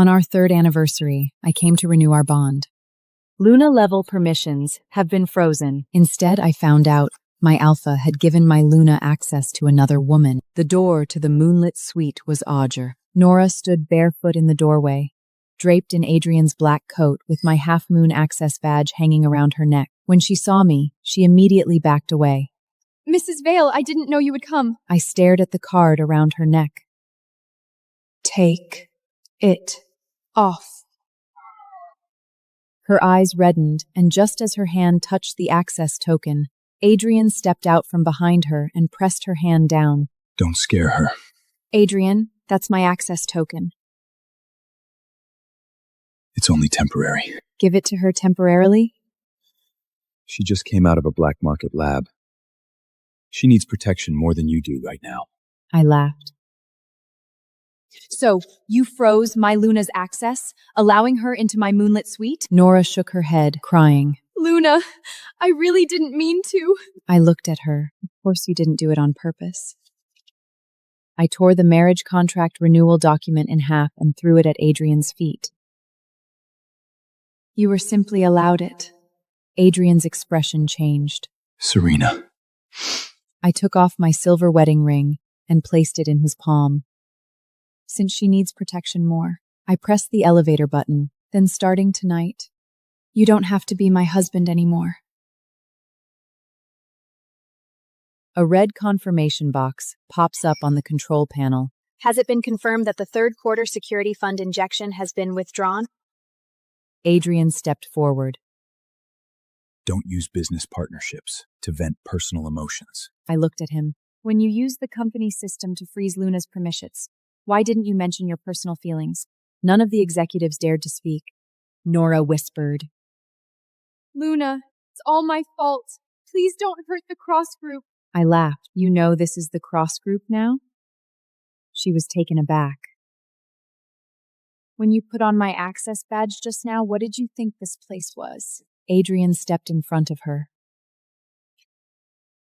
On our 3rd anniversary, I came to renew our bond. Luna-level permissions have been frozen. Instead, I found out my alpha had given my Luna access to another woman. The door to the moonlit suite was ajar. Nora stood barefoot in the doorway, draped in Adrian's black coat with my half-moon access badge hanging around her neck. When she saw me, she immediately backed away. Mrs. Vale, I didn't know you would come. I stared at the card around her neck. Take it off. Her eyes reddened, and just as her hand touched the access token, Adrian stepped out from behind her and pressed her hand down. Don't scare her. Adrian, that's my access token. It's only temporary. Give it to her temporarily? She just came out of a black market lab. She needs protection more than you do right now. I laughed. So, you froze my Luna's access, allowing her into my moonlit suite? Nora shook her head, crying. Luna, I really didn't mean to. I looked at her. Of course you didn't do it on purpose. I tore the marriage contract renewal document in half and threw it at Adrian's feet. You were simply allowed it. Adrian's expression changed. Serena. I took off my silver wedding ring and placed it in his palm. Since she needs protection more, I pressed the elevator button. Then starting tonight, you don't have to be my husband anymore. A red confirmation box pops up on the control panel. Has it been confirmed that the 3rd quarter security fund injection has been withdrawn? Adrian stepped forward. Don't use business partnerships to vent personal emotions. I looked at him. When you used the company system to freeze Luna's permissions, why didn't you mention your personal feelings? None of the executives dared to speak. Nora whispered. Luna, it's all my fault. Please don't hurt the cross group. I laughed. You know this is the cross group now? She was taken aback. When you put on my access badge just now, what did you think this place was? Adrian stepped in front of her.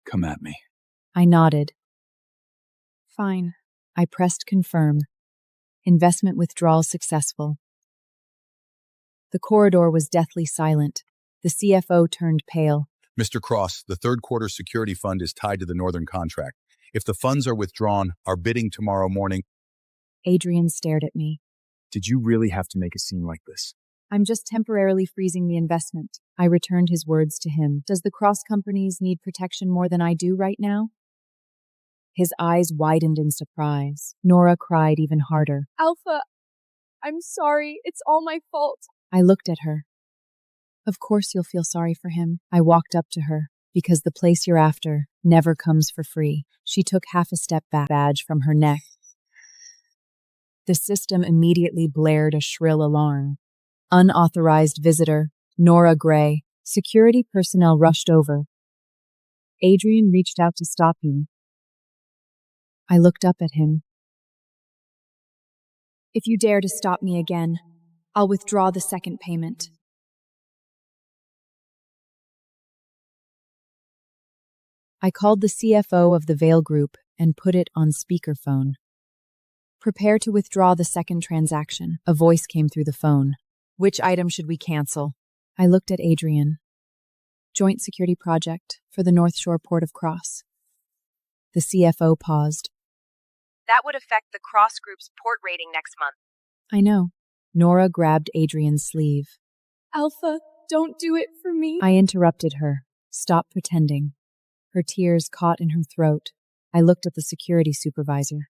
Come at me. I nodded. Fine. I pressed confirm. Investment withdrawal successful. The corridor was deathly silent. The CFO turned pale. Mr. Cross, the 3rd quarter security fund is tied to the Northern contract. If the funds are withdrawn, our bidding tomorrow morning. Adrian stared at me. Did you really have to make a scene like this? I'm just temporarily freezing the investment. I returned his words to him. Does the cross companies need protection more than I do right now? His eyes widened in surprise. Nora cried even harder. Alpha, I'm sorry. It's all my fault. I looked at her. Of course you'll feel sorry for him. I walked up to her. Because the place you're after never comes for free. She took half a step back, badge from her neck. The system immediately blared a shrill alarm. Unauthorized visitor, Nora Gray. Security personnel rushed over. Adrian reached out to stop him. I looked up at him. If you dare to stop me again, I'll withdraw the 2nd payment. I called the CFO of the Vale Group and put it on speakerphone. Prepare to withdraw the 2nd transaction. A voice came through the phone. Which item should we cancel? I looked at Adrian. Joint security project for the North Shore Port of Cross. The CFO paused. That would affect the Cross Group's port rating next month. I know. Nora grabbed Adrian's sleeve. Alpha, don't do it for me. I interrupted her. Stop pretending. Her tears caught in her throat. I looked at the security supervisor.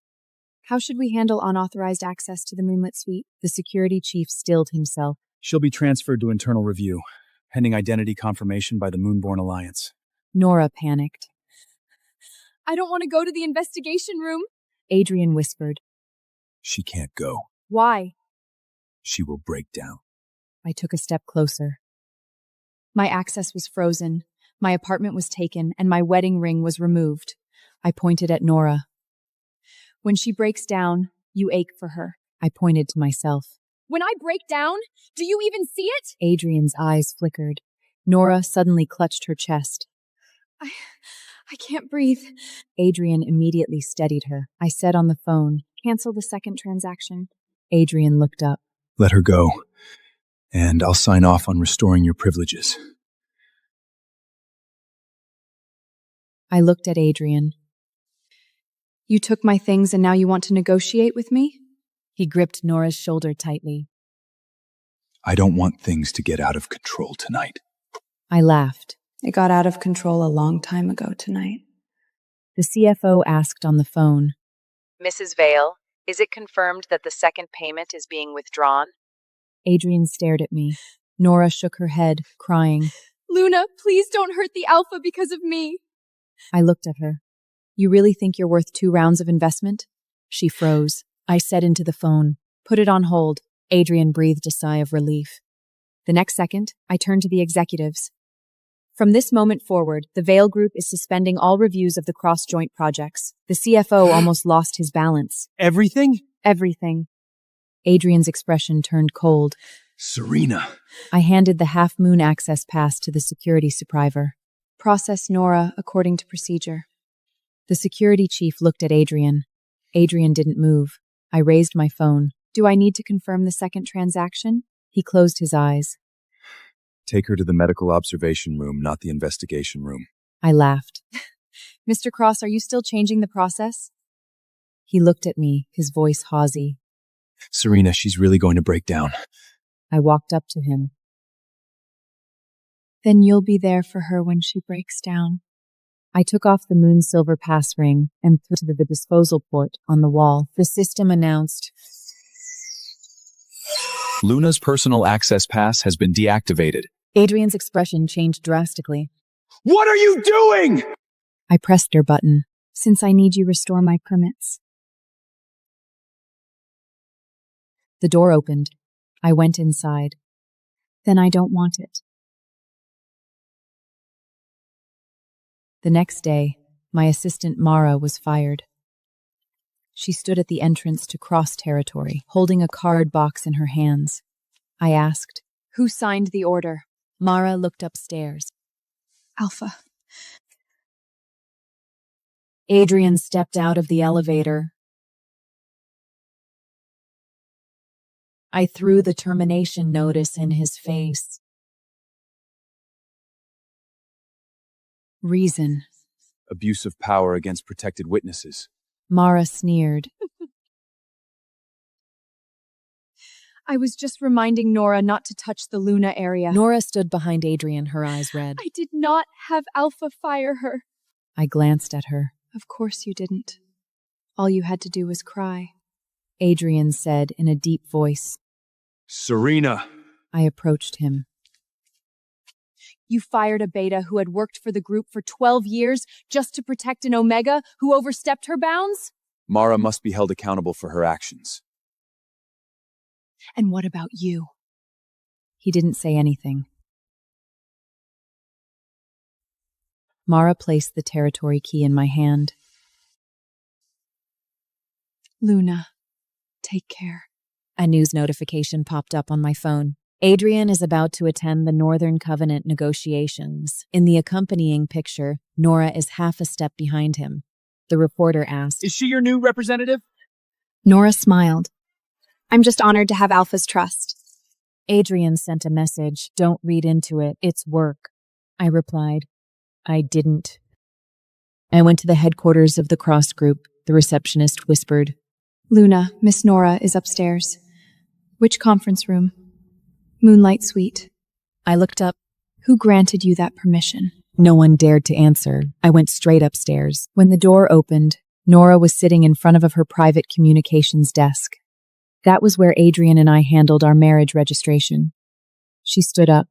How should we handle unauthorized access to the moonlit suite? The security chief stilled himself. She'll be transferred to internal review, pending identity confirmation by the Moonborn Alliance. Nora panicked. I don't want to go to the investigation room. Adrian whispered. She can't go. Why? She will break down. I took a step closer. My access was frozen, my apartment was taken, and my wedding ring was removed. I pointed at Nora. When she breaks down, you ache for her. I pointed to myself. When I break down, do you even see it? Adrian's eyes flickered. Nora suddenly clutched her chest. I can't breathe. Adrian immediately steadied her. I said on the phone, cancel the 2nd transaction. Adrian looked up. Let her go, and I'll sign off on restoring your privileges. I looked at Adrian. You took my things and now you want to negotiate with me? He gripped Nora's shoulder tightly. I don't want things to get out of control tonight. I laughed. It got out of control a long time ago tonight. The CFO asked on the phone. Mrs. Vale, is it confirmed that the second payment is being withdrawn? Adrian stared at me. Nora shook her head, crying. Luna, please don't hurt the alpha because of me. I looked at her. You really think you're worth 2 rounds of investment? She froze. I said into the phone, put it on hold. Adrian breathed a sigh of relief. The next second, I turned to the executives. From this moment forward, the Vale Group is suspending all reviews of the cross-joint projects. The CFO almost lost his balance. Everything? Everything. Adrian's expression turned cold. Serena. I handed the half-moon access pass to the security supervisor. Process Nora according to procedure. The security chief looked at Adrian. Adrian didn't move. I raised my phone. Do I need to confirm the second transaction? He closed his eyes. Take her to the medical observation room, not the investigation room. I laughed. Mr. Cross, are you still changing the process? He looked at me, his voice haughty. Serena, she's really going to break down. I walked up to him. Then you'll be there for her when she breaks down. I took off the moon silver pass ring and threw it to the disposal port on the wall. The system announced, Luna's personal access pass has been deactivated. Adrian's expression changed drastically. What are you doing? I pressed her button. Since I need you restore my permits. The door opened. I went inside. Then I don't want it. The next day, my assistant Mara was fired. She stood at the entrance to Cross Territory, holding a card box in her hands. I asked, Who signed the order? Mara looked upstairs. Alpha. Adrian stepped out of the elevator. I threw the termination notice in his face. Reason. Abuse of power against protected witnesses. Mara sneered. I was just reminding Nora not to touch the Luna area. Nora stood behind Adrian, her eyes red. I did not have Alpha fire her. I glanced at her. Of course you didn't. All you had to do was cry. Adrian said in a deep voice. Serena. I approached him. You fired a beta who had worked for the group for 12 years just to protect an omega who overstepped her bounds? Mara must be held accountable for her actions. And what about you? He didn't say anything. Mara placed the territory key in my hand. Luna, take care. A news notification popped up on my phone. Adrian is about to attend the Northern Covenant negotiations. In the accompanying picture, Nora is half a step behind him. The reporter asked, Is she your new representative? Nora smiled. I'm just honored to have Alpha's trust. Adrian sent a message. Don't read into it. It's work. I replied. I didn't. I went to the headquarters of the Cross Group. The receptionist whispered, Luna, Miss Nora is upstairs. Which conference room? Moonlight Suite. I looked up. Who granted you that permission? No one dared to answer. I went straight upstairs. When the door opened, Nora was sitting in front of her private communications desk. That was where Adrian and I handled our marriage registration. She stood up.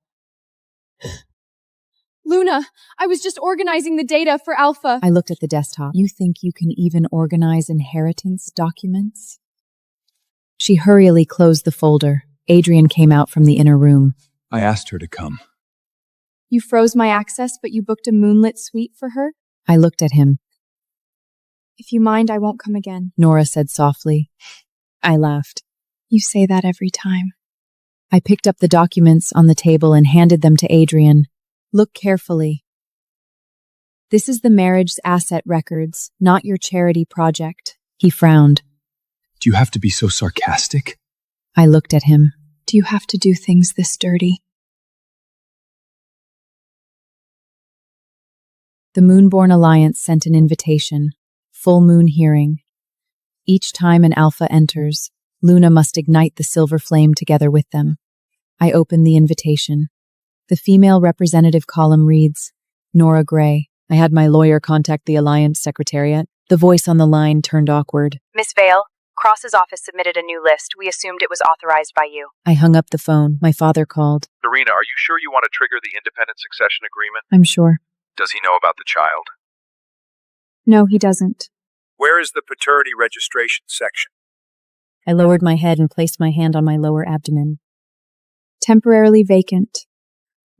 Luna, I was just organizing the data for Alpha. I looked at the desktop. You think you can even organize inheritance documents? She hurriedly closed the folder. Adrian came out from the inner room. I asked her to come. You froze my access, but you booked a moonlit suite for her? I looked at him. If you mind, I won't come again. Nora said softly. I laughed. You say that every time. I picked up the documents on the table and handed them to Adrian. Look carefully. This is the marriage's asset records, not your charity project. He frowned. Do you have to be so sarcastic? I looked at him. Do you have to do things this dirty? The Moonborn Alliance sent an invitation. Full moon hearing. Each time an alpha enters, Luna must ignite the silver flame together with them. I open the invitation. The female representative column reads, Nora Gray. I had my lawyer contact the Alliance Secretariat. The voice on the line turned awkward. Miss Vale, Cross's office submitted a new list. We assumed it was authorized by you. I hung up the phone. My father called. Serena, are you sure you want to trigger the independent succession agreement? I'm sure. Does he know about the child? No, he doesn't. Where is the paternity registration section? I lowered my head and placed my hand on my lower abdomen. Temporarily vacant.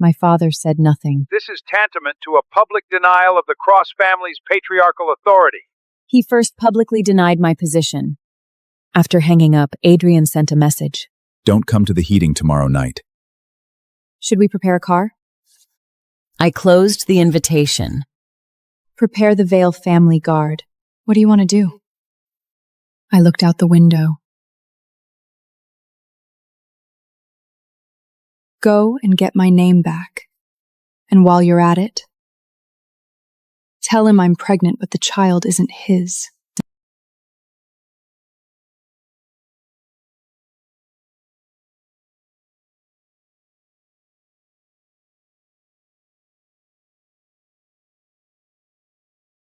My father said nothing. This is tantamount to a public denial of the Cross family's patriarchal authority. He first publicly denied my position. After hanging up, Adrian sent a message. Don't come to the heating tomorrow night. Should we prepare a car? I closed the invitation. Prepare the Vale family guard. What do you want to do? I looked out the window. Go and get my name back. And while you're at it, tell him I'm pregnant, but the child isn't his.